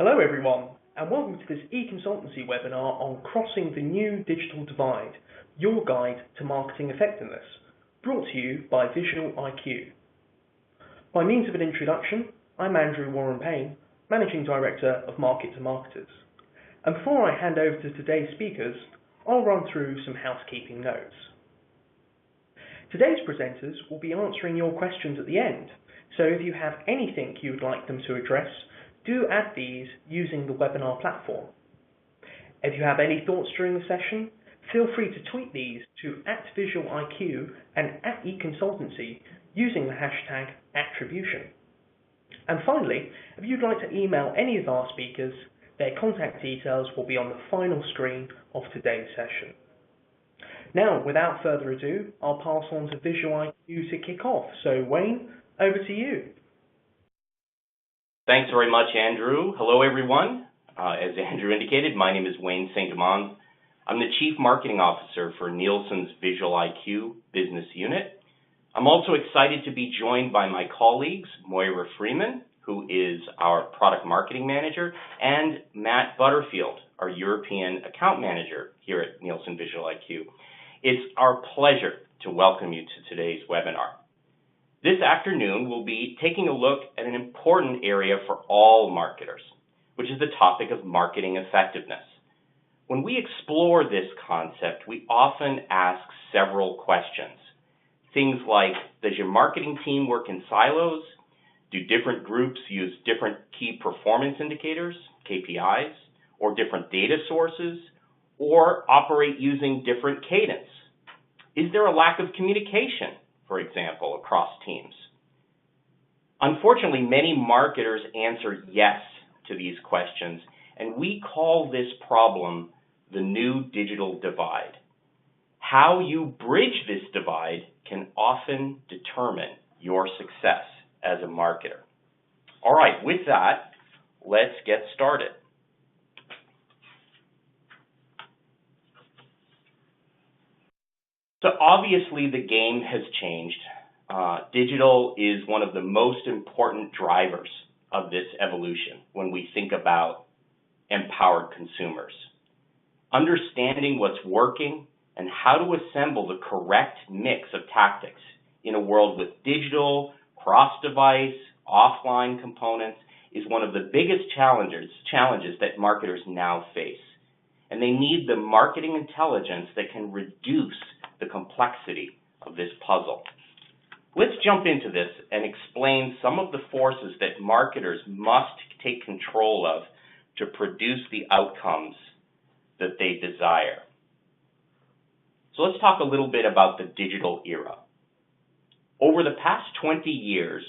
Hello everyone, and welcome to this e-consultancy webinar on Crossing the New Digital Divide, your guide to marketing effectiveness, brought to you by Visual IQ. By means of an introduction, I'm Andrew Warren-Payne, Managing Director of Market to Marketers. And before I hand over to today's speakers, I'll run through some housekeeping notes. Today's presenters will be answering your questions at the end, so if you have anything you would like them to address, do add these using the webinar platform. If you have any thoughts during the session, feel free to tweet these to @VisualIQ and @eConsultancy using the hashtag attribution. And finally, if you'd like to email any of our speakers, their contact details will be on the final screen of today's session. Now, without further ado, I'll pass on to Visual IQ to kick off. So Wayne, over to you. Thanks very much, Andrew. Hello, everyone. As Andrew indicated, my name is Wayne St. Amand. I'm the Chief Marketing Officer for Nielsen's Visual IQ business unit. I'm also excited to be joined by my colleagues, Moira Freeman, who is our Product Marketing Manager, and Matt Butterfield, our European Account Manager here at Nielsen Visual IQ. It's our pleasure to welcome you to today's webinar. This afternoon, we'll be taking a look at an important area for all marketers, which is the topic of marketing effectiveness. When we explore this concept, we often ask several questions. Things like, does your marketing team work in silos? Do different groups use different key performance indicators, KPIs, or different data sources, or operate using different cadence? Is there a lack of communication, for example, across teams? Unfortunately, many marketers answer yes to these questions, and we call this problem the new digital divide. How you bridge this divide can often determine your success as a marketer. All right, with that, let's get started. So obviously the game has changed. Digital is one of the most important drivers of this evolution when we think about empowered consumers. Understanding what's working and how to assemble the correct mix of tactics in a world with digital, cross-device, offline components is one of the biggest challenges that marketers now face. And they need the marketing intelligence that can reduce the complexity of this puzzle. Let's jump into this and explain some of the forces that marketers must take control of to produce the outcomes that they desire. So let's talk a little bit about the digital era. Over the past 20 years,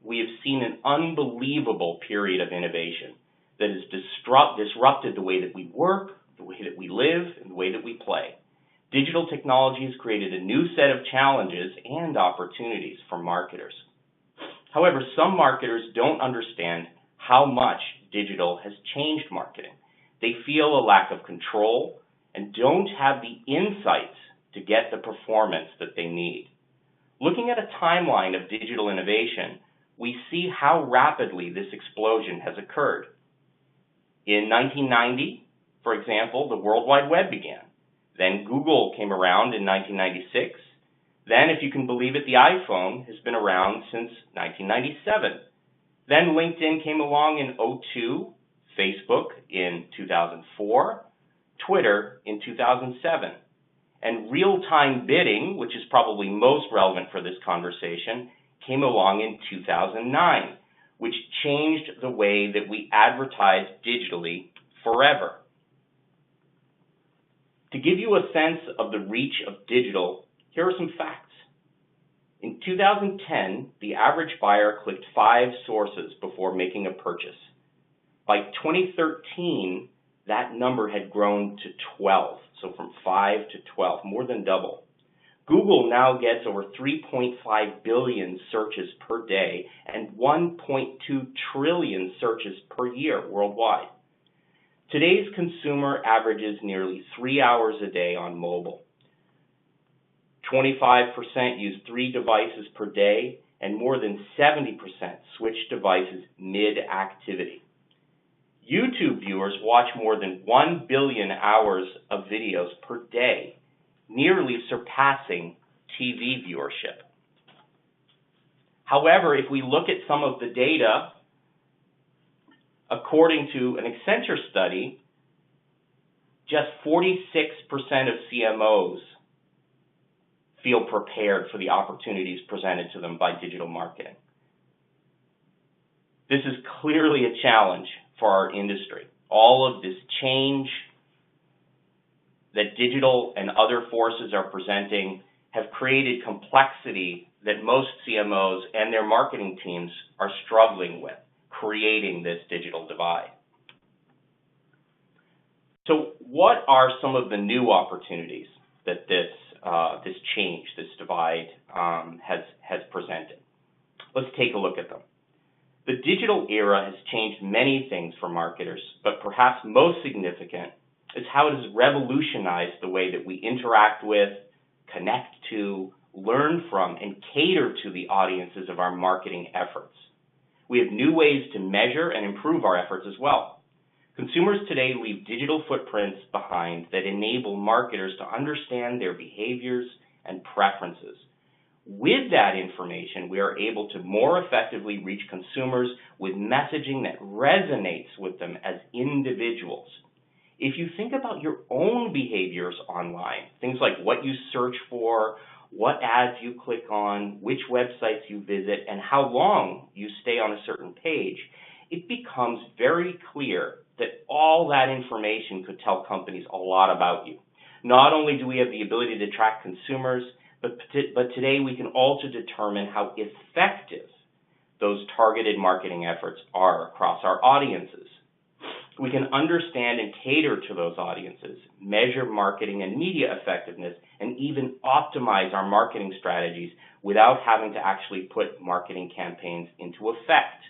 we have seen an unbelievable period of innovation that has disrupted the way that we work, the way that we live, and the way that we play. Digital technology has created a new set of challenges and opportunities for marketers. However, some marketers don't understand how much digital has changed marketing. They feel a lack of control and don't have the insights to get the performance that they need. Looking at a timeline of digital innovation, we see how rapidly this explosion has occurred. In 1990, for example, the World Wide Web began. Then Google came around in 1996. Then, if you can believe it, the iPhone has been around since 1997. Then LinkedIn came along in 2002, Facebook in 2004, Twitter in 2007. And real-time bidding, which is probably most relevant for this conversation, came along in 2009, which changed the way that we advertise digitally forever. To give you a sense of the reach of digital, here are some facts. In 2010, the average buyer clicked 5 sources before making a purchase. By 2013, that number had grown to 12, so from 5 to 12, more than double. Google now gets over 3.5 billion searches per day and 1.2 trillion searches per year worldwide. Today's consumer averages nearly 3 hours a day on mobile. 25% use 3 devices per day, and more than 70% switch devices mid-activity. YouTube viewers watch more than 1 billion hours of videos per day, nearly surpassing TV viewership. However, if we look at some of the data, according to an Accenture study, just 46% of CMOs feel prepared for the opportunities presented to them by digital marketing. This is clearly a challenge for our industry. All of this change that digital and other forces are presenting have created complexity that most CMOs and their marketing teams are struggling with, creating this digital divide. So what are some of the new opportunities that this change, this divide, has presented? Let's take a look at them. The digital era has changed many things for marketers, but perhaps most significant is how it has revolutionized the way that we interact with, connect to, learn from, and cater to the audiences of our marketing efforts. We have new ways to measure and improve our efforts as well. Consumers today leave digital footprints behind that enable marketers to understand their behaviors and preferences. With that information, we are able to more effectively reach consumers with messaging that resonates with them as individuals. If you think about your own behaviors online, things like what you search for, what ads you click on, which websites you visit, and how long you stay on a certain page, it becomes very clear that all that information could tell companies a lot about you. Not only do we have the ability to track consumers, but today we can also determine how effective those targeted marketing efforts are across our audiences. We can understand and cater to those audiences, measure marketing and media effectiveness, and even optimize our marketing strategies without having to actually put marketing campaigns into effect.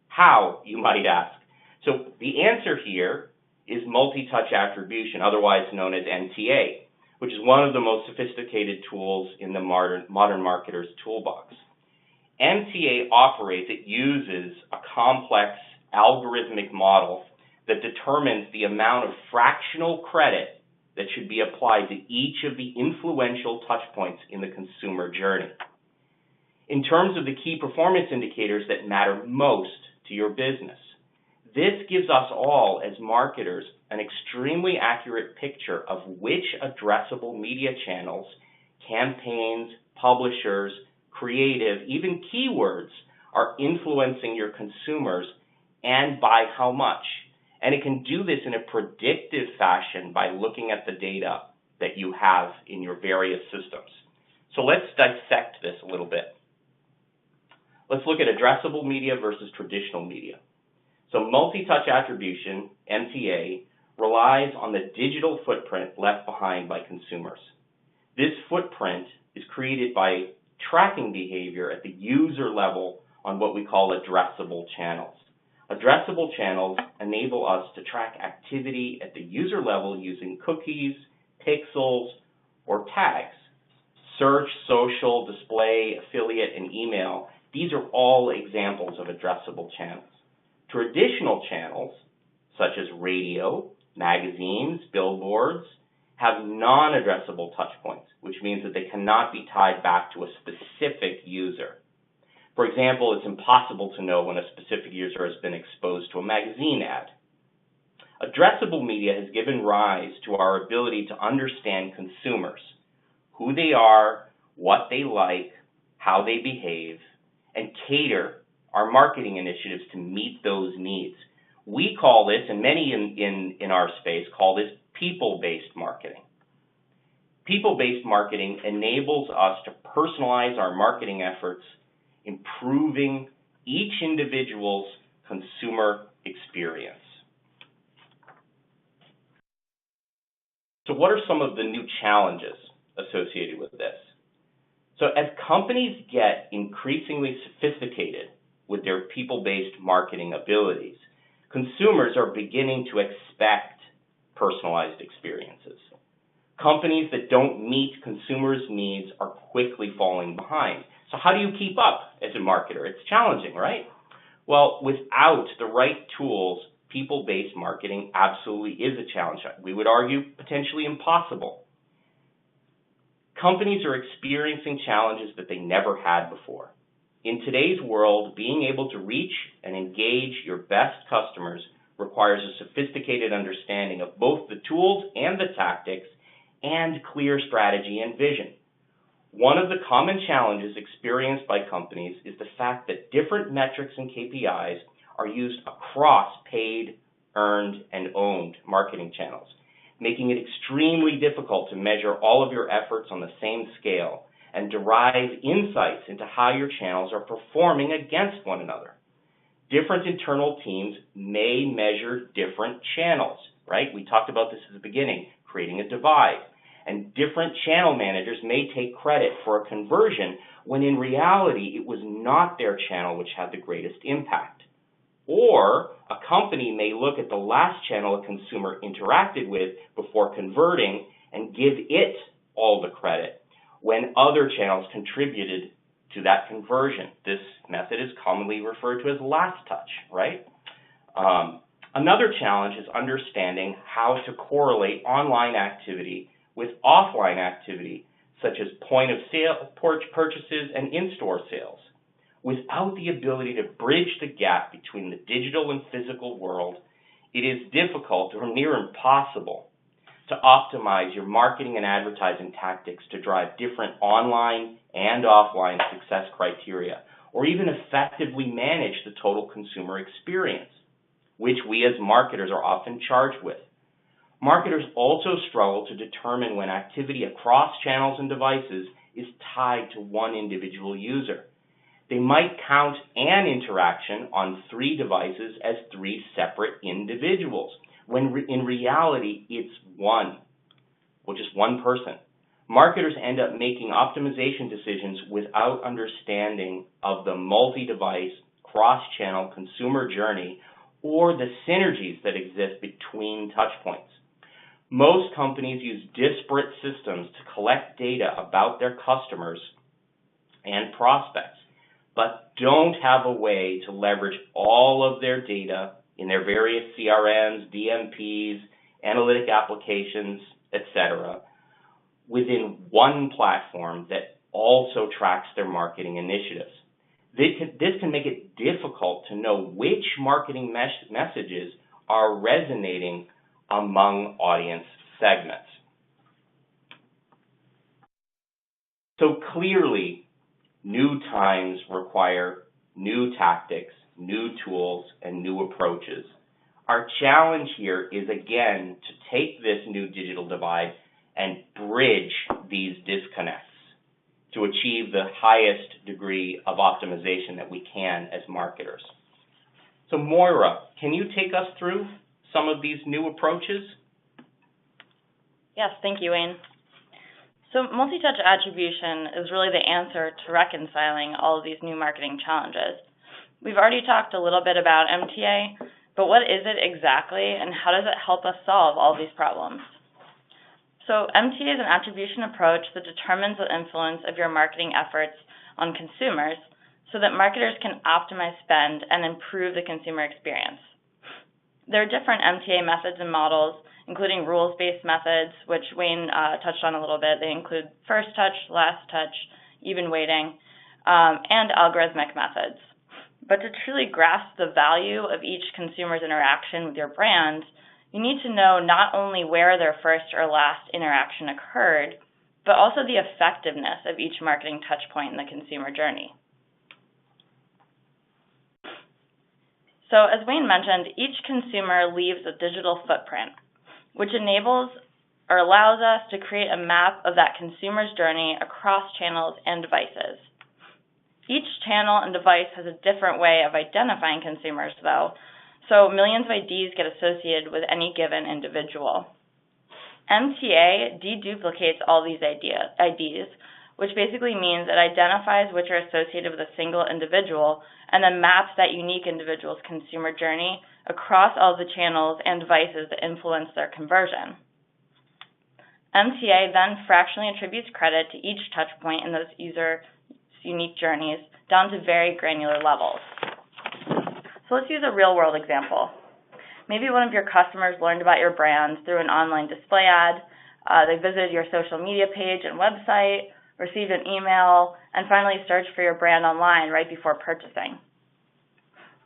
How, you might ask? So the answer here is multi-touch attribution, otherwise known as MTA, which is one of the most sophisticated tools in the modern marketer's toolbox. MTA operates, it uses a complex algorithmic model that determines the amount of fractional credit that should be applied to each of the influential touch points in the consumer journey. In terms of the key performance indicators that matter most to your business, this gives us all, as marketers, an extremely accurate picture of which addressable media channels, campaigns, publishers, creative, even keywords are influencing your consumers and by how much. And it can do this in a predictive fashion by looking at the data that you have in your various systems. So let's dissect this a little bit. Let's look at addressable media versus traditional media. So multi-touch attribution, MTA, relies on the digital footprint left behind by consumers. This footprint is created by tracking behavior at the user level on what we call addressable channels. Addressable channels enable us to track activity at the user level using cookies, pixels, or tags. Search, social, display, affiliate, and email, these are all examples of addressable channels. Traditional channels, such as radio, magazines, billboards, have non-addressable touch points, which means that they cannot be tied back to a specific user. For example, it's impossible to know when a specific user has been exposed to a magazine ad. Addressable media has given rise to our ability to understand consumers, who they are, what they like, how they behave, and cater our marketing initiatives to meet those needs. We call this, and many in our space call this, people-based marketing. People-based marketing enables us to personalize our marketing efforts, improving each individual's consumer experience. So what are some of the new challenges associated with this? So as companies get increasingly sophisticated with their people-based marketing abilities, consumers are beginning to expect personalized experiences. Companies that don't meet consumers' needs are quickly falling behind. So how do you keep up as a marketer? It's challenging, right? Well, without the right tools, people-based marketing absolutely is a challenge. We would argue potentially impossible. Companies are experiencing challenges that they never had before. In today's world, being able to reach and engage your best customers requires a sophisticated understanding of both the tools and the tactics and clear strategy and vision. One of the common challenges experienced by companies is the fact that different metrics and KPIs are used across paid, earned, and owned marketing channels, making it extremely difficult to measure all of your efforts on the same scale and derive insights into how your channels are performing against one another. Different internal teams may measure different channels, right? We talked about this at the beginning, creating a divide. And different channel managers may take credit for a conversion when in reality it was not their channel which had the greatest impact. Or a company may look at the last channel a consumer interacted with before converting and give it all the credit when other channels contributed to that conversion. This method is commonly referred to as last touch, right? Another challenge is understanding how to correlate online activity with offline activity, such as point of sale purchases and in-store sales. Without the ability to bridge the gap between the digital and physical world, it is difficult or near impossible to optimize your marketing and advertising tactics to drive different online and offline success criteria, or even effectively manage the total consumer experience, which we as marketers are often charged with. Marketers also struggle to determine when activity across channels and devices is tied to one individual user. They might count an interaction on 3 devices as 3 separate individuals, when in reality it's just one person. Marketers end up making optimization decisions without understanding of the multi-device, cross-channel consumer journey or the synergies that exist between touchpoints. Most companies use disparate systems to collect data about their customers and prospects, but don't have a way to leverage all of their data in their various CRMs, DMPs, analytic applications, etc., within one platform that also tracks their marketing initiatives. This can make it difficult to know which marketing messages are resonating among audience segments. So clearly, new times require new tactics, new tools, and new approaches. Our challenge here is, again, to take this new digital divide and bridge these disconnects to achieve the highest degree of optimization that we can as marketers. So Moira, can you take us through some of these new approaches? Yes, thank you, Wayne. So multi-touch attribution is really the answer to reconciling all of these new marketing challenges. We've already talked a little bit about MTA, but what is it exactly and how does it help us solve all these problems? So MTA is an attribution approach that determines the influence of your marketing efforts on consumers so that marketers can optimize spend and improve the consumer experience. There are different MTA methods and models, including rules-based methods, which Wayne touched on a little bit. They include first touch, last touch, even weighting, and algorithmic methods. But to truly grasp the value of each consumer's interaction with your brand, you need to know not only where their first or last interaction occurred, but also the effectiveness of each marketing touchpoint in the consumer journey. So as Wayne mentioned, each consumer leaves a digital footprint, which enables or allows us to create a map of that consumer's journey across channels and devices. Each channel and device has a different way of identifying consumers, though, so millions of IDs get associated with any given individual. MTA deduplicates all these IDs, which basically means it identifies which are associated with a single individual and then maps that unique individual's consumer journey across all the channels and devices that influence their conversion. MTA then fractionally attributes credit to each touch point in those user unique journeys down to very granular levels. So let's use a real-world example. Maybe one of your customers learned about your brand through an online display ad, they visited your social media page and website, received an email, and finally searched for your brand online right before purchasing.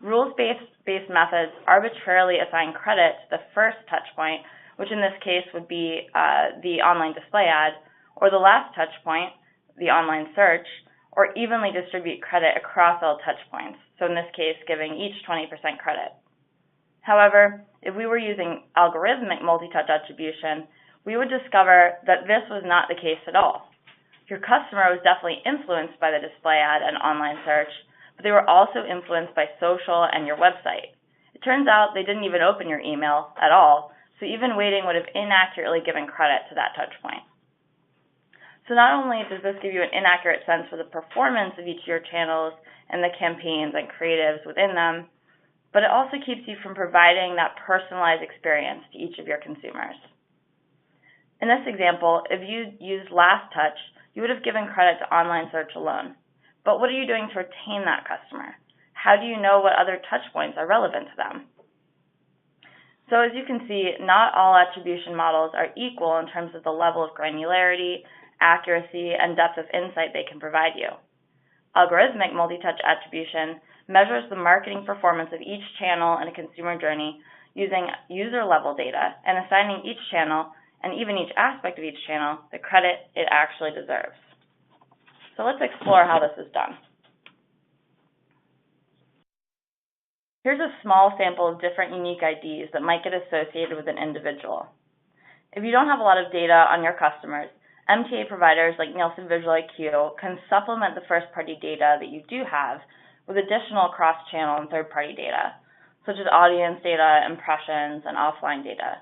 Rules-based methods arbitrarily assign credit to the first touch point, which in this case would be the online display ad, or the last touch point, the online search, or evenly distribute credit across all touch points, so in this case giving each 20% credit. However, if we were using algorithmic multi-touch attribution, we would discover that this was not the case at all. Your customer was definitely influenced by the display ad and online search, but they were also influenced by social and your website. It turns out they didn't even open your email at all, so even waiting would have inaccurately given credit to that touch point. So not only does this give you an inaccurate sense for the performance of each of your channels and the campaigns and creatives within them, but it also keeps you from providing that personalized experience to each of your consumers. In this example, if you used last touch, you would have given credit to online search alone. But what are you doing to retain that customer? How do you know what other touch points are relevant to them? So as you can see, not all attribution models are equal in terms of the level of granularity, accuracy, and depth of insight they can provide you. Algorithmic multi-touch attribution measures the marketing performance of each channel in a consumer journey using user-level data and assigning each channel, and even each aspect of each channel, the credit it actually deserves. So let's explore how this is done. Here's a small sample of different unique IDs that might get associated with an individual. If you don't have a lot of data on your customers, MTA providers like Nielsen Visual IQ can supplement the first-party data that you do have with additional cross-channel and third-party data, such as audience data, impressions, and offline data.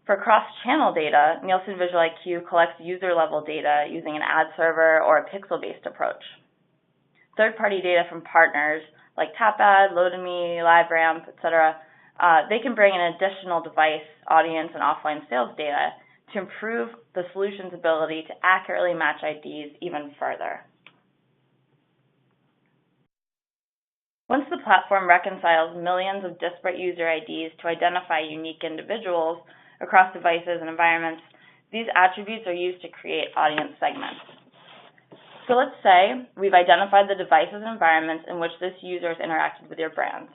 For cross-channel data, Nielsen Visual IQ collects user-level data using an ad server or a pixel-based approach. Third-party data from partners like TapAd, Load.me, LiveRamp, etc., they can bring in additional device, audience, and offline sales data to improve the solution's ability to accurately match IDs even further. Once the platform reconciles millions of disparate user IDs to identify unique individuals across devices and environments, these attributes are used to create audience segments. So let's say we've identified the devices and environments in which this user has interacted with your brand.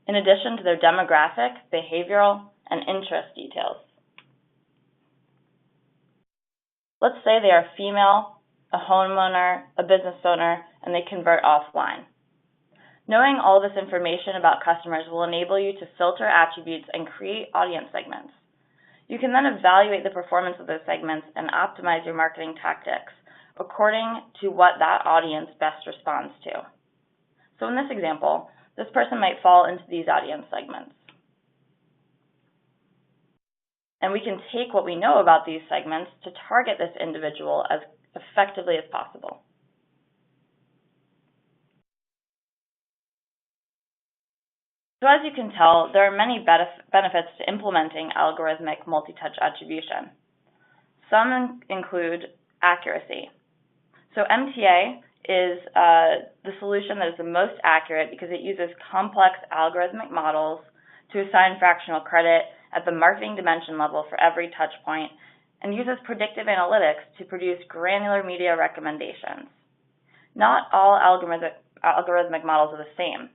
In addition to their demographic, behavioral, and interest details. Let's say they are female, a homeowner, a business owner, and they convert offline. Knowing all this information about customers will enable you to filter attributes and create audience segments. You can then evaluate the performance of those segments and optimize your marketing tactics according to what that audience best responds to. So in this example, this person might fall into these audience segments. And we can take what we know about these segments to target this individual as effectively as possible. So as you can tell, there are many benefits to implementing algorithmic multi-touch attribution. Some include accuracy. So MTA is the solution that is the most accurate because it uses complex algorithmic models to assign fractional credit at the marketing dimension level for every touch point and uses predictive analytics to produce granular media recommendations. Not all algorithmic models are the same.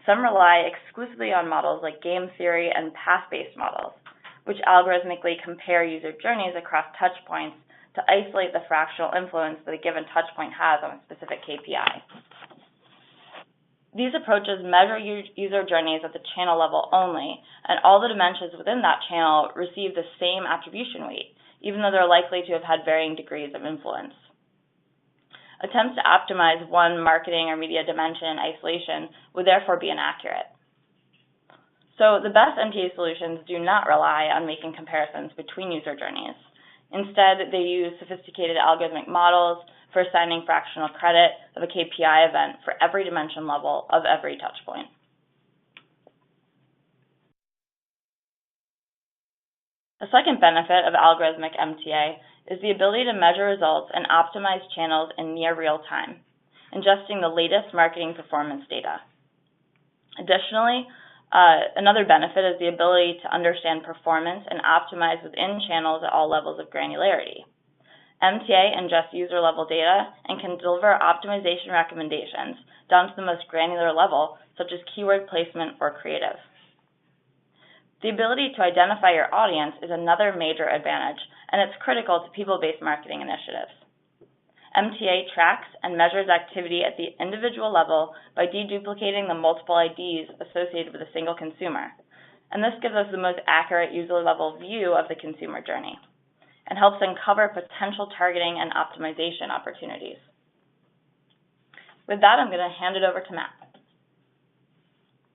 Some rely exclusively on models like game theory and path-based models, which algorithmically compare user journeys across touch points to isolate the fractional influence that a given touch point has on a specific KPI. These approaches measure user journeys at the channel level only, and all the dimensions within that channel receive the same attribution weight, even though they're likely to have had varying degrees of influence. Attempts to optimize one marketing or media dimension in isolation would therefore be inaccurate. So the best MTA solutions do not rely on making comparisons between user journeys. Instead, they use sophisticated algorithmic models for assigning fractional credit of a KPI event for every dimension level of every touch point. A second benefit of algorithmic MTA is the ability to measure results and optimize channels in near real time, ingesting the latest marketing performance data. Additionally, another benefit is the ability to understand performance and optimize within channels at all levels of granularity. MTA ingests user-level data and can deliver optimization recommendations down to the most granular level, such as keyword placement or creative. The ability to identify your audience is another major advantage, and it's critical to people-based marketing initiatives. MTA tracks and measures activity at the individual level by deduplicating the multiple IDs associated with a single consumer, and this gives us the most accurate user-level view of the consumer journey and helps uncover potential targeting and optimization opportunities. With that, I'm going to hand it over to Matt.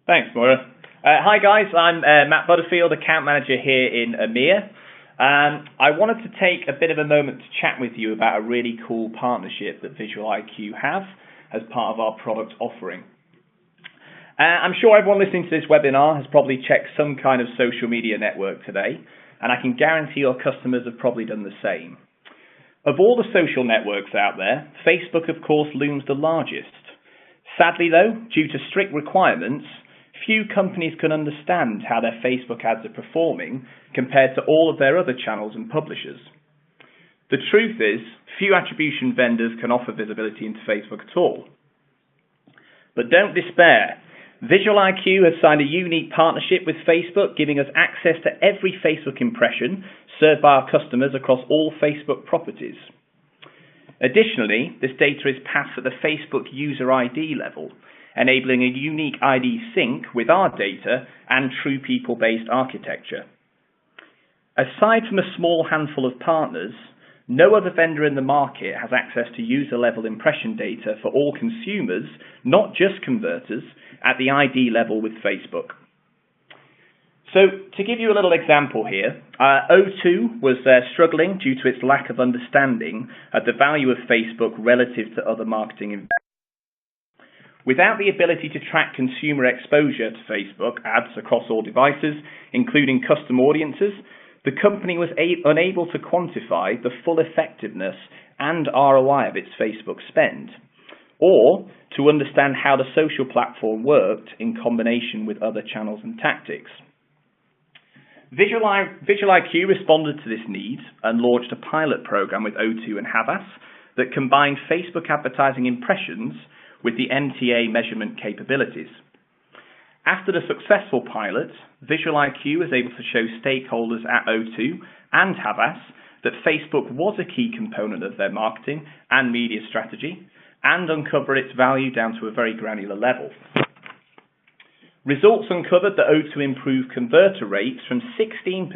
Thanks, Moira. Hi guys, I'm Matt Butterfield, Account Manager here in EMEA. I wanted to take a bit of a moment to chat with you about a really cool partnership that Visual IQ have as part of our product offering. I'm sure everyone listening to this webinar has probably checked some kind of social media network today, and I can guarantee your customers have probably done the same. Of all the social networks out there, Facebook of course looms the largest. Sadly though, due to strict requirements, few companies can understand how their Facebook ads are performing compared to all of their other channels and publishers. The truth is, few attribution vendors can offer visibility into Facebook at all. But don't despair. Visual IQ has signed a unique partnership with Facebook, giving us access to every Facebook impression served by our customers across all Facebook properties. Additionally, this data is passed at the Facebook user ID level, enabling a unique ID sync with our data and true people-based architecture. Aside from a small handful of partners, no other vendor in the market has access to user-level impression data for all consumers, not just converters, at the ID level with Facebook. So, to give you a little example here, O2 was struggling due to its lack of understanding of the value of Facebook relative to other marketing investments. Without the ability to track consumer exposure to Facebook ads across all devices, including custom audiences, the company was unable to quantify the full effectiveness and ROI of its Facebook spend, or to understand how the social platform worked in combination with other channels and tactics. Visual IQ responded to this need and launched a pilot program with O2 and Havas that combined Facebook advertising impressions with the MTA measurement capabilities. After the successful pilot, Visual IQ was able to show stakeholders at O2 and Havas that Facebook was a key component of their marketing and media strategy and uncover its value down to a very granular level. Results uncovered that O2 improved converter rates from 16%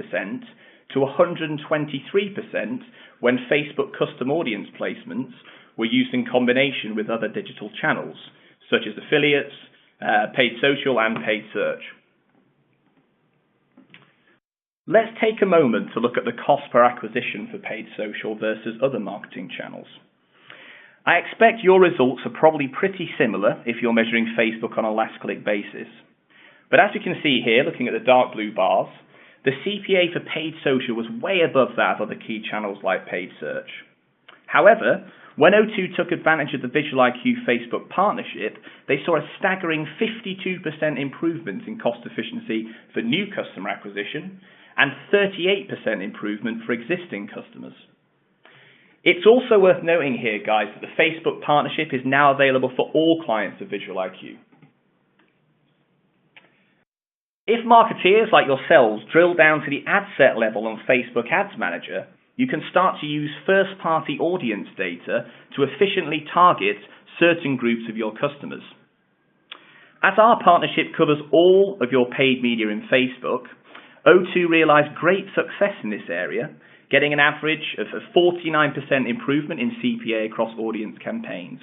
to 123% when Facebook custom audience placements were used in combination with other digital channels, such as affiliates, paid social, and paid search. Let's take a moment to look at the cost per acquisition for paid social versus other marketing channels. I expect your results are probably pretty similar if you're measuring Facebook on a last click basis. But as you can see here, looking at the dark blue bars, the CPA for paid social was way above that of other key channels like paid search. However, when O2 took advantage of the Visual IQ Facebook partnership, they saw a staggering 52% improvement in cost efficiency for new customer acquisition and 38% improvement for existing customers. It's also worth noting here, guys, that the Facebook partnership is now available for all clients of Visual IQ. If marketeers like yourselves drill down to the ad set level on Facebook Ads Manager, you can start to use first-party audience data to efficiently target certain groups of your customers. As our partnership covers all of your paid media in Facebook, O2 realized great success in this area, getting an average of a 49% improvement in CPA across audience campaigns.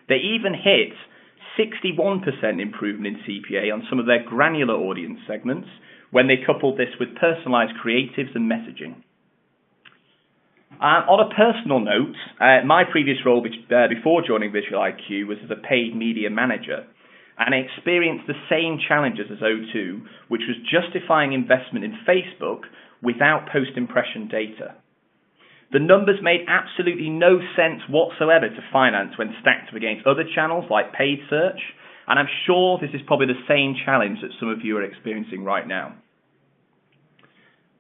They even hit 61% improvement in CPA on some of their granular audience segments when they coupled this with personalized creatives and messaging. On a personal note, my previous role before joining Visual IQ was as a paid media manager, and I experienced the same challenges as O2, which was justifying investment in Facebook without post-impression data. The numbers made absolutely no sense whatsoever to finance when stacked up against other channels like paid search, And I'm sure this is probably the same challenge that some of you are experiencing right now.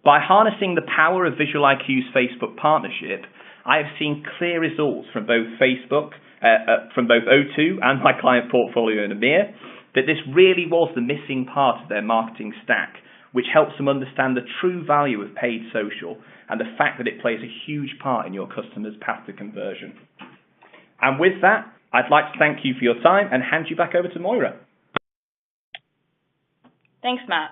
By harnessing the power of Visual IQ's Facebook partnership, I have seen clear results from both O2 and my client portfolio in EMEA, that this really was the missing part of their marketing stack, which helps them understand the true value of paid social and the fact that it plays a huge part in your customers' path to conversion. And with that, I'd like to thank you for your time and hand you back over to Moira. Thanks, Matt.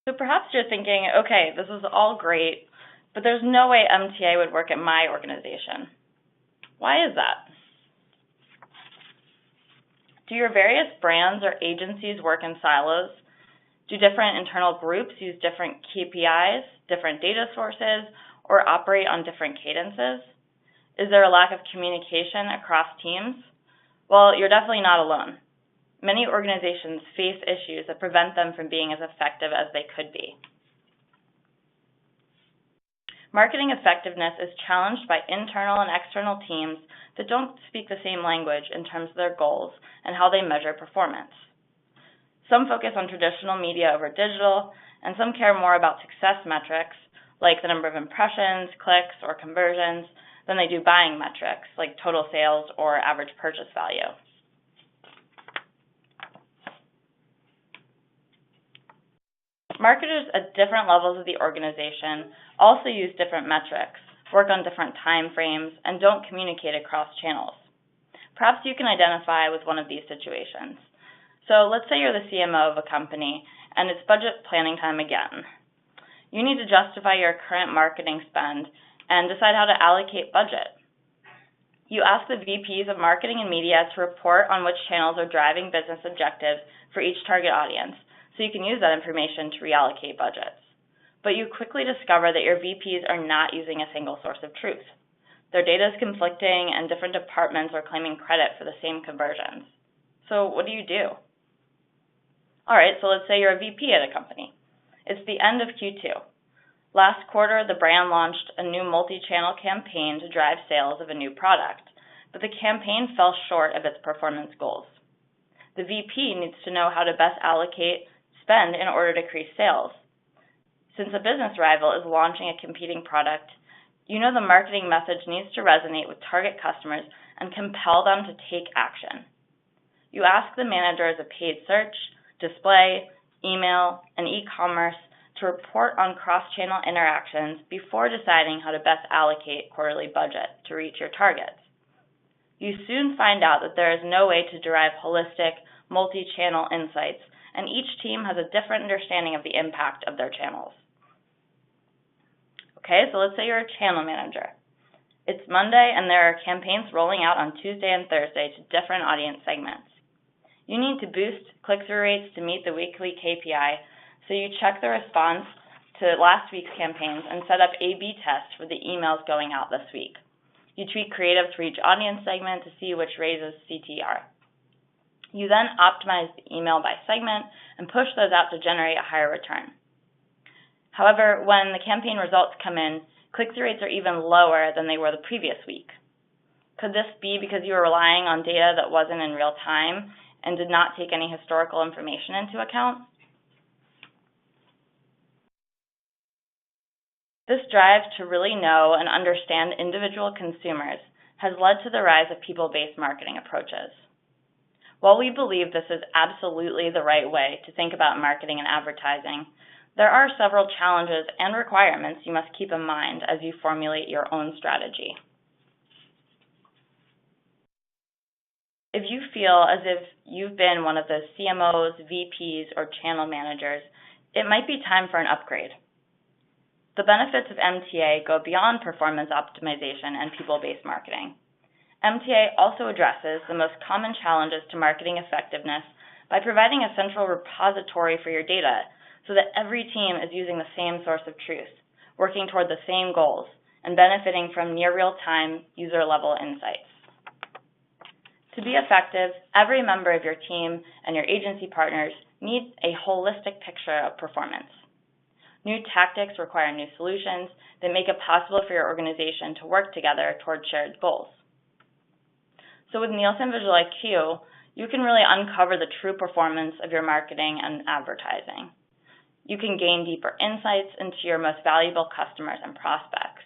So perhaps you're thinking, okay, this is all great, but there's no way MTA would work at my organization. Why is that? Do your various brands or agencies work in silos? Do different internal groups use different KPIs, different data sources, or operate on different cadences? Is there a lack of communication across teams? Well, you're definitely not alone. Many organizations face issues that prevent them from being as effective as they could be. Marketing effectiveness is challenged by internal and external teams that don't speak the same language in terms of their goals and how they measure performance. Some focus on traditional media over digital, and some care more about success metrics, like the number of impressions, clicks, or conversions, than they do buying metrics, like total sales or average purchase value. Marketers at different levels of the organization also use different metrics, work on different time frames, and don't communicate across channels. Perhaps you can identify with one of these situations. So let's say you're the CMO of a company and it's budget planning time again. You need to justify your current marketing spend and decide how to allocate budget. You ask the VPs of marketing and media to report on which channels are driving business objectives for each target audience, so you can use that information to reallocate budgets. But you quickly discover that your VPs are not using a single source of truth. Their data is conflicting and different departments are claiming credit for the same conversions. So what do you do? All right, so let's say you're a VP at a company. It's the end of Q2. Last quarter, the brand launched a new multi-channel campaign to drive sales of a new product, but the campaign fell short of its performance goals. The VP needs to know how to best allocate spend in order to increase sales. Since a business rival is launching a competing product, you know the marketing message needs to resonate with target customers and compel them to take action. You ask the managers of paid search, display, email, and e-commerce to report on cross-channel interactions before deciding how to best allocate quarterly budget to reach your targets. You soon find out that there is no way to derive holistic, multi-channel insights, and each team has a different understanding of the impact of their channels. Okay, so let's say you're a channel manager. It's Monday and there are campaigns rolling out on Tuesday and Thursday to different audience segments. You need to boost click-through rates to meet the weekly KPI, so you check the response to last week's campaigns and set up A/B tests for the emails going out this week. You tweak creative for each audience segment to see which raises CTR. You then optimize the email by segment and push those out to generate a higher return. However, when the campaign results come in, click-through rates are even lower than they were the previous week. Could this be because you were relying on data that wasn't in real time and did not take any historical information into account? This drive to really know and understand individual consumers has led to the rise of people-based marketing approaches. While we believe this is absolutely the right way to think about marketing and advertising, there are several challenges and requirements you must keep in mind as you formulate your own strategy. If you feel as if you've been one of those CMOs, VPs, or channel managers, it might be time for an upgrade. The benefits of MTA go beyond performance optimization and people-based marketing. MTA also addresses the most common challenges to marketing effectiveness by providing a central repository for your data so that every team is using the same source of truth, working toward the same goals, and benefiting from near real-time, user-level insights. To be effective, every member of your team and your agency partners need a holistic picture of performance. New tactics require new solutions that make it possible for your organization to work together toward shared goals. So with Nielsen Visual IQ, you can really uncover the true performance of your marketing and advertising. You can gain deeper insights into your most valuable customers and prospects.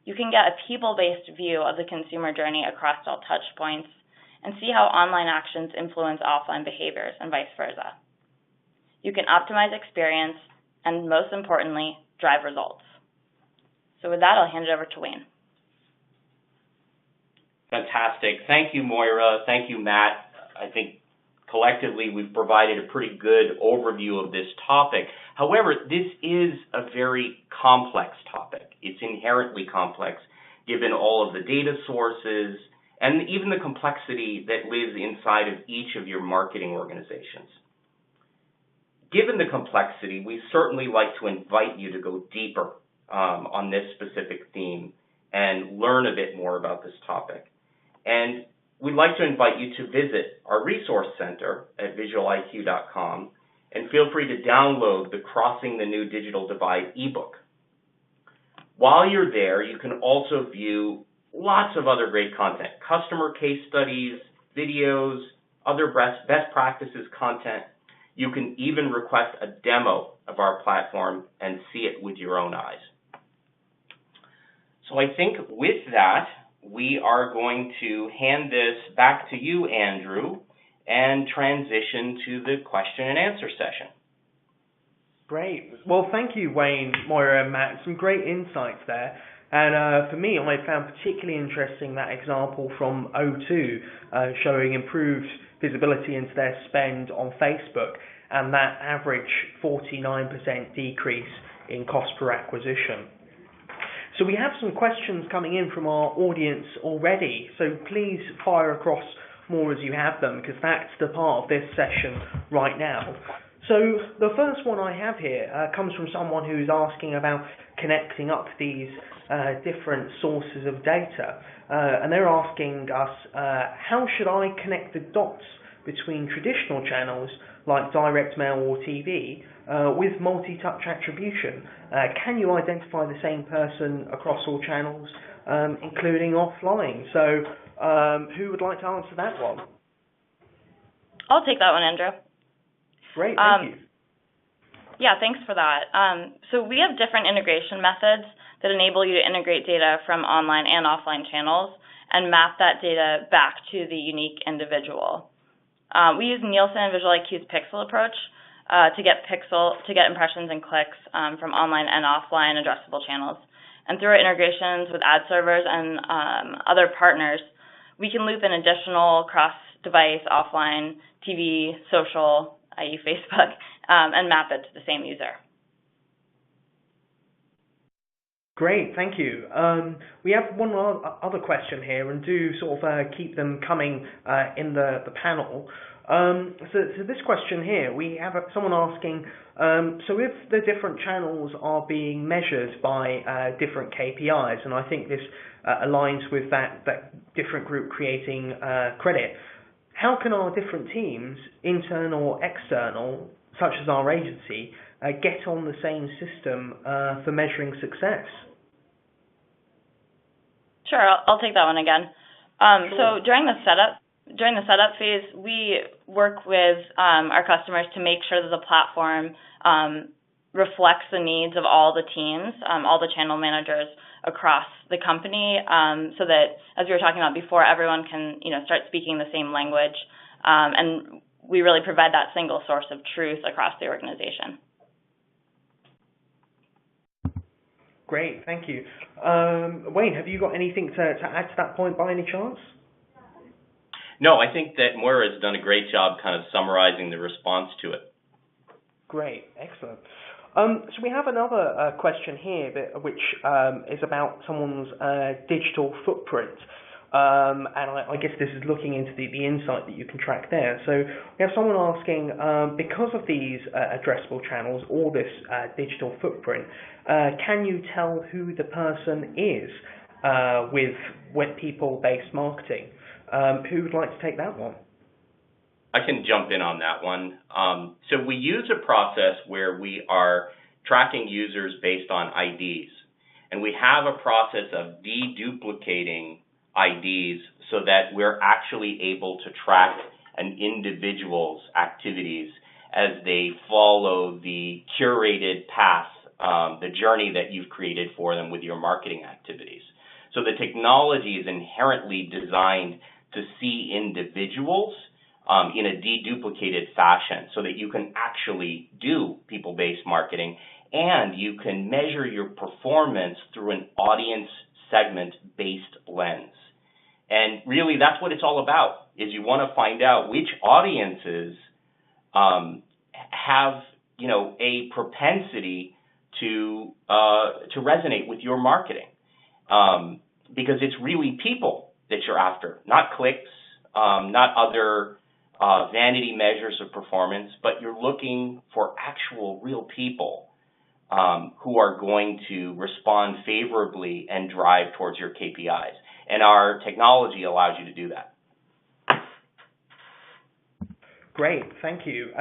You can get a people-based view of the consumer journey across all touch points and see how online actions influence offline behaviors and vice versa. You can optimize experience and, most importantly, drive results. So with that, I'll hand it over to Wayne. Fantastic. Thank you, Moira. Thank you, Matt. I think collectively we've provided a pretty good overview of this topic. However, this is a very complex topic. It's inherently complex given all of the data sources and even the complexity that lives inside of each of your marketing organizations. Given the complexity, we certainly like to invite you to go deeper on this specific theme and learn a bit more about this topic. And we'd like to invite you to visit our resource center at visualiq.com and feel free to download the Crossing the New Digital Divide ebook. While you're there, you can also view lots of other great content, customer case studies, videos, other best practices content. You can even request a demo of our platform and see it with your own eyes. So I think with that, we are going to hand this back to you, Andrew, and transition to the question and answer session. Great. Well, thank you, Wayne, Moira, and Matt. Some great insights there. And for me, I found particularly interesting that example from O2 showing improved visibility into their spend on Facebook and that average 49% decrease in cost per acquisition. So we have some questions coming in from our audience already, so please fire across more as you have them, because that's the part of this session right now. So the first one I have here comes from someone who's asking about connecting up these different sources of data, and they're asking us, how should I connect the dots between traditional channels like direct mail or TV with multi-touch attribution? Can you identify the same person across all channels, including offline? So who would like to answer that one? I'll take that one, Andrew. Great, thank you. Yeah, thanks for that. So we have different integration methods that enable you to integrate data from online and offline channels and map that data back to the unique individual. We use Nielsen Visual IQ's pixel approach to get impressions and clicks from online and offline addressable channels. And through our integrations with ad servers and other partners, we can loop in additional cross-device, offline, TV, social, i.e. Facebook, and map it to the same user. Great, thank you. We have one other question here, and do sort of keep them coming in the panel. So this question here, we have someone asking, so if the different channels are being measured by different KPIs, and I think this aligns with that different group creating credit, how can our different teams, internal or external, such as our agency, get on the same system for measuring success? Sure, I'll take that one again. Sure. So during the setup phase, we work with our customers to make sure that the platform reflects the needs of all the teams, all the channel managers across the company, so that, as we were talking about before, everyone can start speaking the same language, and we really provide that single source of truth across the organization. Great, thank you. Wayne, have you got anything to add to that point by any chance? No, I think that Moira has done a great job kind of summarizing the response to it. Great, excellent. So we have another question here, which is about someone's digital footprint. And I guess this is looking into the insight that you can track there. So we have someone asking, because of these addressable channels or this digital footprint, can you tell who the person is with people-based marketing? Who would like to take that one? I can jump in on that one. So we use a process where we are tracking users based on IDs. And we have a process of deduplicating IDs so that we're actually able to track an individual's activities as they follow the curated path, the journey that you've created for them with your marketing activities. So the technology is inherently designed to see individuals in a deduplicated fashion so that you can actually do people-based marketing and you can measure your performance through an audience segment-based lens. And really that's what it's all about, is you want to find out which audiences have, a propensity to resonate with your marketing. Because it's really people that you're after, not clicks, not other vanity measures of performance, but you're looking for actual real people who are going to respond favorably and drive towards your KPIs. And our technology allows you to do that. Great, thank you.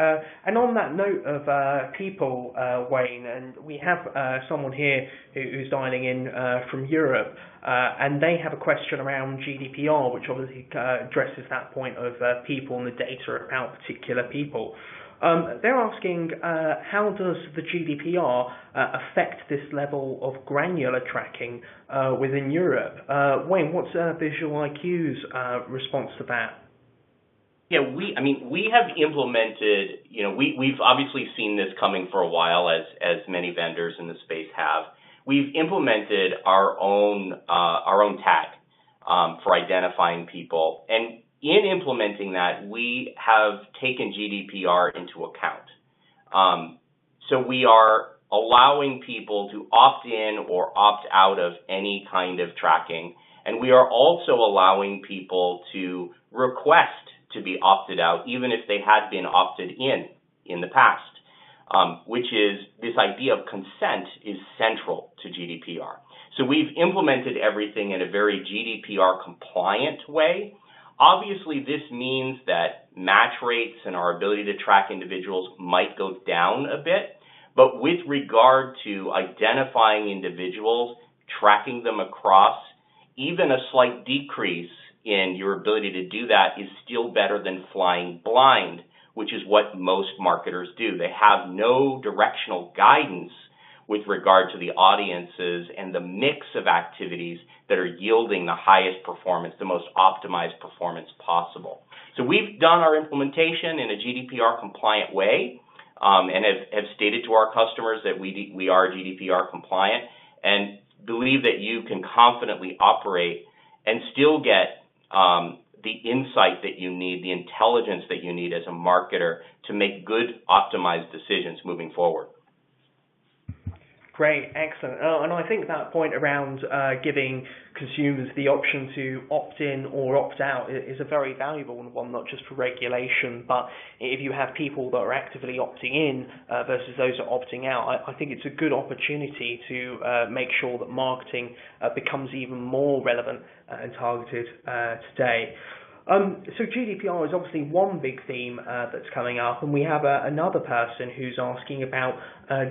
And on that note of people, Wayne, and we have someone here who's dialing in from Europe, and they have a question around GDPR, which obviously addresses that point of people and the data about particular people. They're asking, how does the GDPR affect this level of granular tracking within Europe? Wayne, what's Visual IQ's response to that? Yeah, we have implemented, we've obviously seen this coming for a while, as many vendors in the space have. We've implemented our own tag for identifying people, and in implementing that, we have taken GDPR into account. So we are allowing people to opt in or opt out of any kind of tracking, and we are also allowing people to request to be opted out, even if they had been opted in the past, which is this idea of consent is central to GDPR. So we've implemented everything in a very GDPR compliant way. Obviously, this means that match rates and our ability to track individuals might go down a bit, but with regard to identifying individuals, tracking them across, even a slight decrease in your ability to do that is still better than flying blind, which is what most marketers do. They have no directional guidance with regard to the audiences and the mix of activities that are yielding the highest performance, the most optimized performance possible. So we've done our implementation in a GDPR compliant way, and have stated to our customers that we are GDPR compliant, and believe that you can confidently operate and still get the insight that you need, the intelligence that you need as a marketer to make good, optimized decisions moving forward. Great, excellent. And I think that point around giving consumers the option to opt in or opt out is a very valuable one, not just for regulation, but if you have people that are actively opting in versus those that are opting out, I think it's a good opportunity to make sure that marketing becomes even more relevant and targeted today. So GDPR is obviously one big theme that's coming up, and we have another person who's asking about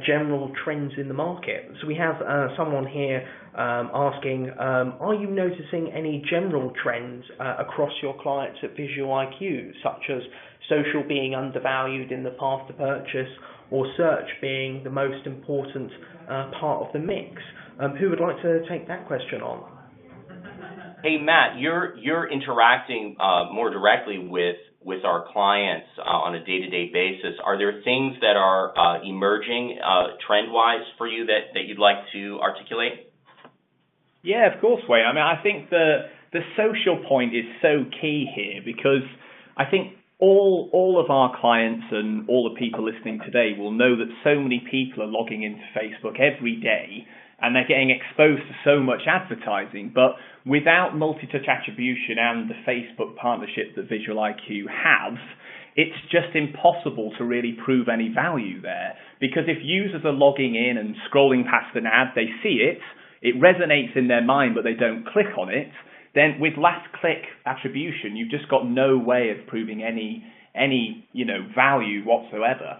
general trends in the market. So we have someone here asking, are you noticing any general trends across your clients at Visual IQ, such as social being undervalued in the path to purchase, or search being the most important part of the mix? Who would like to take that question on? Hey, Matt, you're interacting more directly with our clients on a day-to-day basis. Are there things that are emerging trend-wise for you that you'd like to articulate? Yeah, of course, Wayne. I think the social point is so key here, because I think all of our clients and all the people listening today will know that so many people are logging into Facebook every day, and they're getting exposed to so much advertising. But without multi-touch attribution and the Facebook partnership that Visual IQ has, it's just impossible to really prove any value there. Because if users are logging in and scrolling past an ad, they see it, it resonates in their mind, but they don't click on it, then with last click attribution, you've just got no way of proving any any, value whatsoever.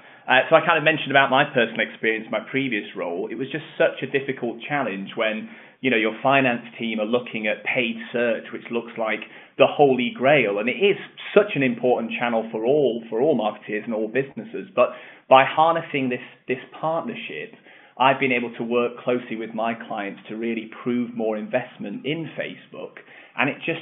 So I kind of mentioned about my personal experience, my previous role. It was just such a difficult challenge when, your finance team are looking at paid search, which looks like the holy grail, and it is such an important channel for all marketeers and all businesses. But by harnessing this partnership, I've been able to work closely with my clients to really prove more investment in Facebook. And it just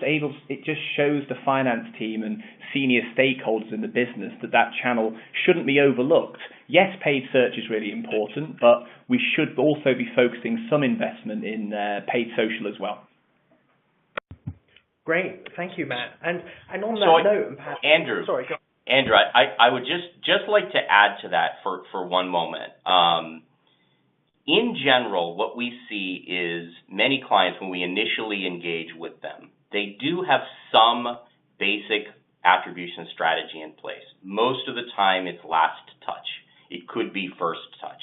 shows the finance team and senior stakeholders in the business that channel shouldn't be overlooked. Yes, paid search is really important, but we should also be focusing some investment in paid social as well. Great, thank you, Matt. And on that note, perhaps, Andrew, sorry, go on. Andrew, I would just like to add to that for one moment. In general, what we see is many clients, when we initially engage with them, they do have some basic attribution strategy in place. Most of the time, it's last touch. It could be first touch.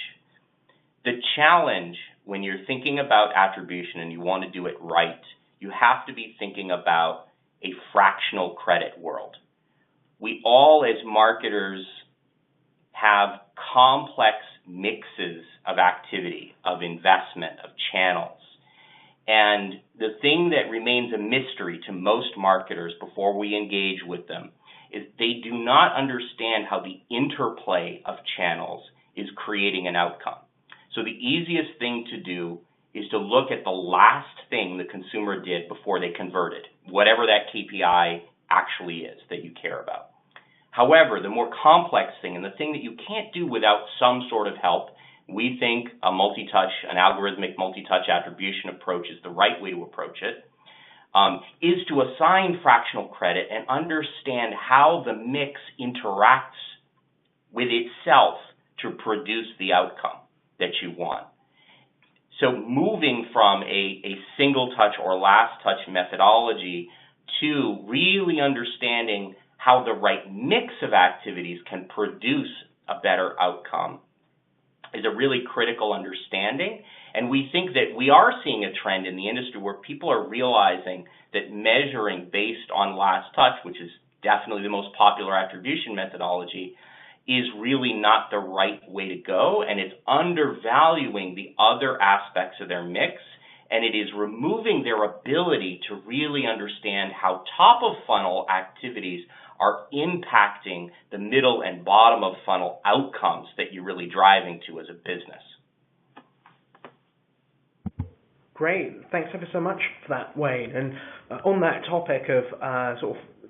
The challenge when you're thinking about attribution and you want to do it right, you have to be thinking about a fractional credit world. We all, as marketers, have complex mixes of activity, of investment, of channels. And the thing that remains a mystery to most marketers before we engage with them is they do not understand how the interplay of channels is creating an outcome. So the easiest thing to do is to look at the last thing the consumer did before they converted, whatever that KPI actually is that you care about. However, the more complex thing, and the thing that you can't do without some sort of help, we think a multi-touch, an algorithmic multi-touch attribution approach is the right way to approach it, is to assign fractional credit and understand how the mix interacts with itself to produce the outcome that you want. So moving from a single touch or last touch methodology to really understanding how the right mix of activities can produce a better outcome is a really critical understanding. And we think that we are seeing a trend in the industry where people are realizing that measuring based on last touch, which is definitely the most popular attribution methodology, is really not the right way to go, and it's undervaluing the other aspects of their mix, and it is removing their ability to really understand how top of funnel activities are impacting the middle and bottom of funnel outcomes that you're really driving to as a business. Great, thanks ever so much for that, Wayne. And on that topic of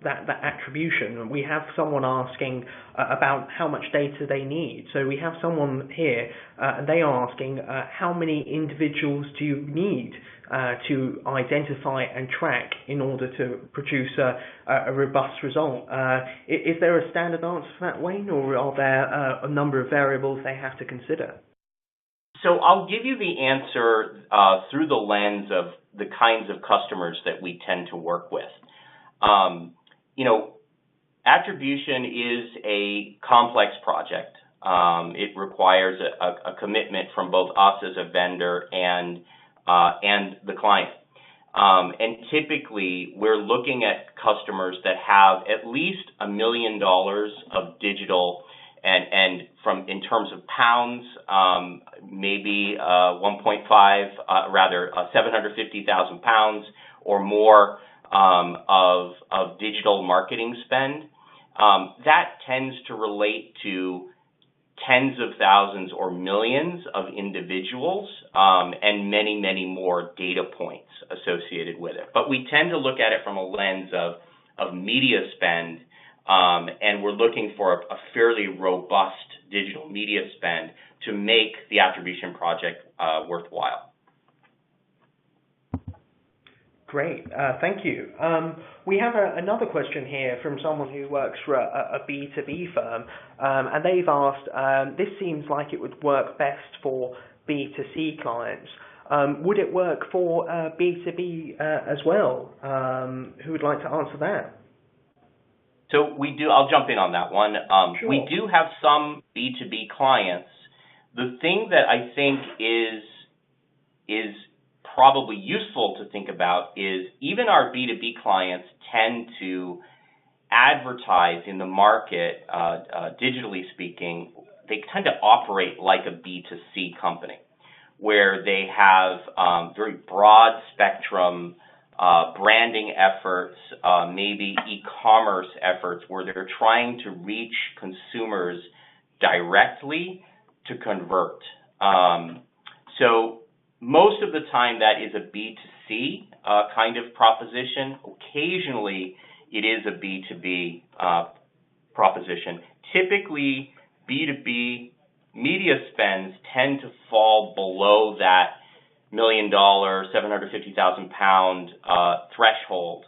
that attribution, we have someone asking about how much data they need. So we have someone here, and they are asking how many individuals do you need to identify and track in order to produce a robust result? Is there a standard answer for that, Wayne, or are there a number of variables they have to consider? So I'll give you the answer through the lens of the kinds of customers that we tend to work with. Attribution is a complex project. It requires a commitment from both us as a vendor and the client. And typically, we're looking at customers that have at least $1 million of digital, and in terms of pounds, maybe 750,000 pounds or more of digital marketing spend. That tends to relate to tens of thousands or millions of individuals, and many, many more data points associated with it. But we tend to look at it from a lens of media spend, and we're looking for a fairly robust digital media spend to make the attribution project worthwhile. Great, thank you. We have another question here from someone who works for a B2B firm, and they've asked, this seems like it would work best for B2C clients. Would it work for B2B as well? Who would like to answer that? So we do. I'll jump in on that one. Sure. We do have some B2B clients. The thing that I think is probably useful to think about is even our B2B clients tend to advertise in the market, digitally speaking, they tend to operate like a B2C company, where they have very broad spectrum branding efforts, maybe e-commerce efforts, where they're trying to reach consumers directly to convert. So most of the time that is a B2C kind of proposition. Occasionally it is a B2B proposition. Typically B2B media spends tend to fall below that $1 million, 750,000 pound threshold.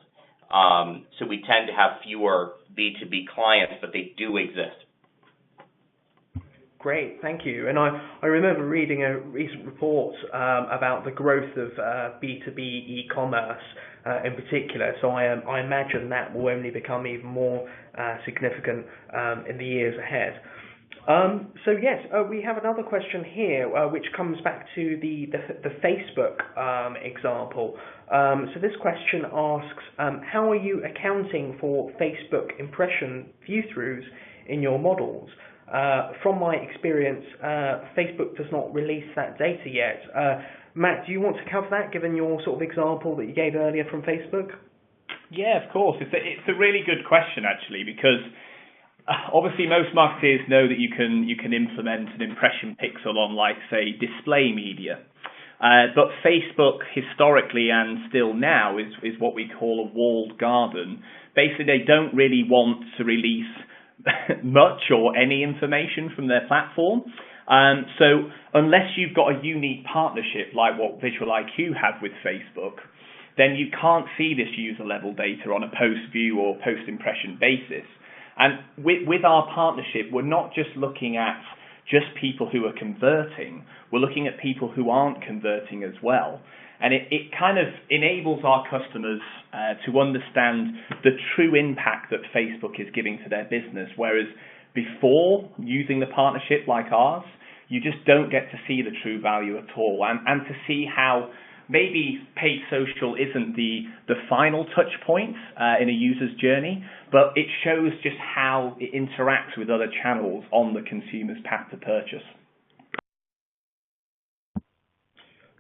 So we tend to have fewer B2B clients, but they do exist. Great, thank you. And I remember reading a recent report about the growth of B2B e-commerce in particular, so I imagine that will only become even more significant in the years ahead. So yes, we have another question here, which comes back to the Facebook example. So this question asks, how are you accounting for Facebook impression view-throughs in your models? From my experience, Facebook does not release that data yet. Matt, do you want to cover that, given your sort of example that you gave earlier from Facebook? Yeah, of course. It's a really good question, actually, because obviously most marketers know that you can implement an impression pixel on, like, say, display media. But Facebook, historically and still now, is what we call a walled garden. Basically, they don't really want to release much or any information from their platform. So unless you've got a unique partnership like what Visual IQ have with Facebook, then you can't see this user level data on a post view or post impression basis. And with our partnership, we're not just looking at just people who are converting, we're looking at people who aren't converting as well. And it kind of enables our customers to understand the true impact that Facebook is giving to their business, whereas before using the partnership like ours, you just don't get to see the true value at all, and to see how maybe paid social isn't the final touch point in a user's journey, but it shows just how it interacts with other channels on the consumer's path to purchase.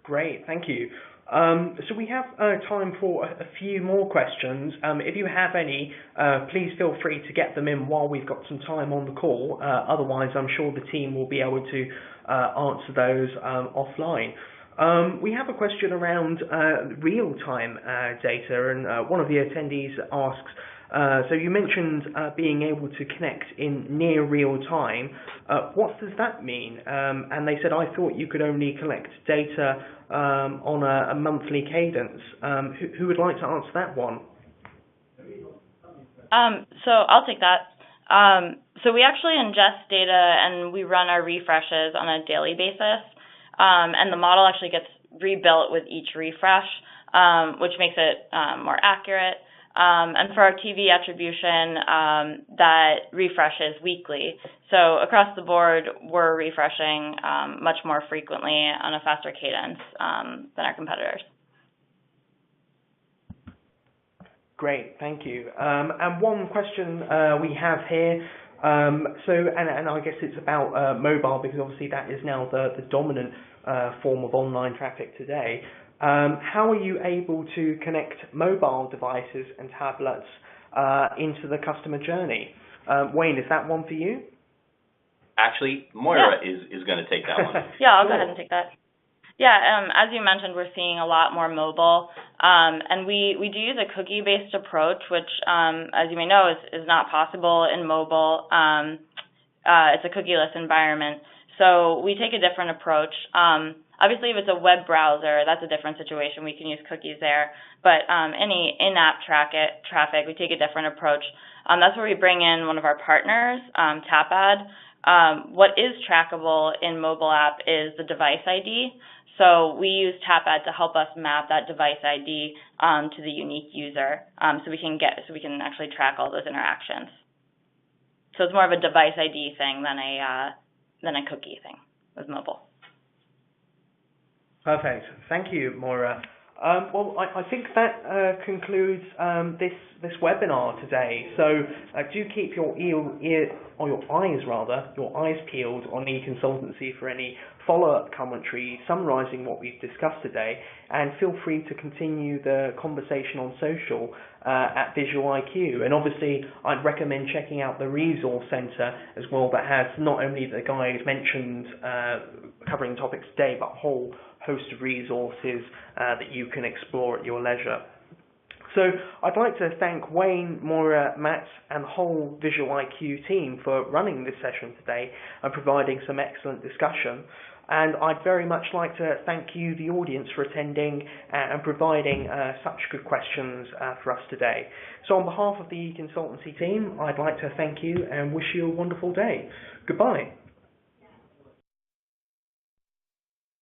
Great, thank you. So we have time for a few more questions. If you have any, please feel free to get them in while we've got some time on the call. Otherwise, I'm sure the team will be able to answer those offline. We have a question around real-time data, and one of the attendees asks, so you mentioned being able to connect in near real time. What does that mean? And they said, I thought you could only collect data on a monthly cadence. Who would like to answer that one? So I'll take that. So we actually ingest data and we run our refreshes on a daily basis. And the model actually gets rebuilt with each refresh, which makes it more accurate. And for our TV attribution, that refreshes weekly. So across the board, we're refreshing much more frequently on a faster cadence than our competitors. Great, thank you. And one question we have here, and I guess it's about mobile, because obviously that is now the dominant form of online traffic today. How are you able to connect mobile devices and tablets into the customer journey? Wayne, is that one for you? Actually, Moira is going to take that one. Yeah, I'll go ahead and take that. Yeah, as you mentioned, we're seeing a lot more mobile, and we do use a cookie-based approach, which, as you may know, is not possible in mobile. It's a cookieless environment, so we take a different approach. Obviously, if it's a web browser, that's a different situation. We can use cookies there, but any in-app traffic, we take a different approach. That's where we bring in one of our partners, Tapad. What is trackable in mobile app is the device ID. So we use Tapad to help us map that device ID to the unique user, so we can actually track all those interactions. So it's more of a device ID thing than a cookie thing with mobile. Perfect. Thank you, Moira. Well, I think that concludes this webinar today. So do keep your eyes peeled on e-consultancy for any follow-up commentary summarising what we've discussed today, and feel free to continue the conversation on social at Visual IQ. And obviously, I'd recommend checking out the resource centre as well, that has not only the guys mentioned covering topics today, but a whole host of resources that you can explore at your leisure. So I'd like to thank Wayne, Moira, Matt and the whole Visual IQ team for running this session today and providing some excellent discussion. And I'd very much like to thank you, the audience, for attending and providing such good questions for us today. So on behalf of the e-consultancy team, I'd like to thank you and wish you a wonderful day. Goodbye.